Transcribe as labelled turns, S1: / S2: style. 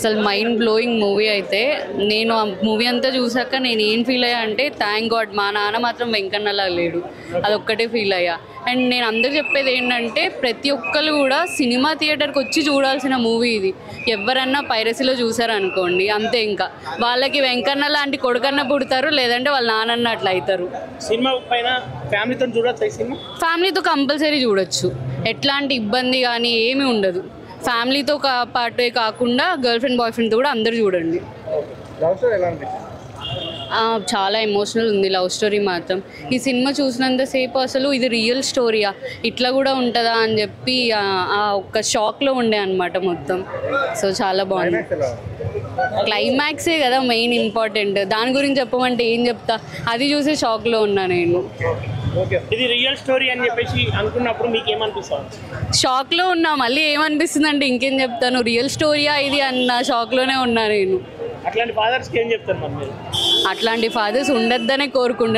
S1: అసలు mind blowing movie అయితే. నేను ఆ మూవీ అంతా చూసాక నేను ఏం ఫీల్ అయ్యా అంటే థ్యాంక్ గాడ్ మా నాన్న మాత్రం వెంకన్నలా లేడు, అదొక్కటే ఫీల్ అయ్యా. అండ్ నేను అందరు చెప్పేది ఏంటంటే ప్రతి ఒక్కరు కూడా సినిమా థియేటర్కి వచ్చి చూడాల్సిన మూవీ ఇది. ఎవరన్నా పైరసీలో చూసారనుకోండి అంతే, ఇంకా వాళ్ళకి వెంకన్న లాంటి కొడుకన్న పుడతారు, లేదంటే వాళ్ళ నాన్నన్న అట్లా అవుతారు.
S2: సినిమా పైన ఫ్యామిలీతో చూడొచ్చు, సినిమా ఫ్యామిలీతో
S1: కంపల్సరీ చూడొచ్చు, ఎట్లాంటి ఇబ్బంది కానీ ఏమీ ఉండదు. ఫ్యామిలీతో పాటే కాకుండా గర్ల్ ఫ్రెండ్ బాయ్ ఫ్రెండ్తో కూడా అందరూ చూడండి. చాలా ఎమోషనల్ ఉంది లవ్ స్టోరీ మాత్రం. ఈ సినిమా చూసినంతసేపు అసలు ఇది రియల్ స్టోరీయా, ఇట్లా కూడా ఉంటుందా అని చెప్పి ఆ ఒక్క షాక్లో ఉండే అనమాట మొత్తం. సో చాలా బాగుంది. క్లైమాక్సే కదా మెయిన్ ఇంపార్టెంట్, దాని గురించి చెప్పమంటే ఏం చెప్తా, అది చూసే షాక్లో ఉన్నా నేను.
S2: ఇది రియల్ స్టోరీ అని చెప్పేసి అనుకున్నప్పుడు మీకు ఏమనిపిస్తుంది?
S1: షాక్లో ఉన్నా, మళ్ళీ ఏమనిపిస్తుంది అంటే ఇంకేం చెప్తాను, రియల్ స్టోరీయా ఇది అన్న షాక్లోనే ఉన్నా నేను.
S2: అట్లాంటి ఫాదర్స్కి ఏం చెప్తారు మరి మీరు?
S1: అట్లాంటి ఫాదర్స్ ఉండొద్దనే కోరుకుంటున్నాను.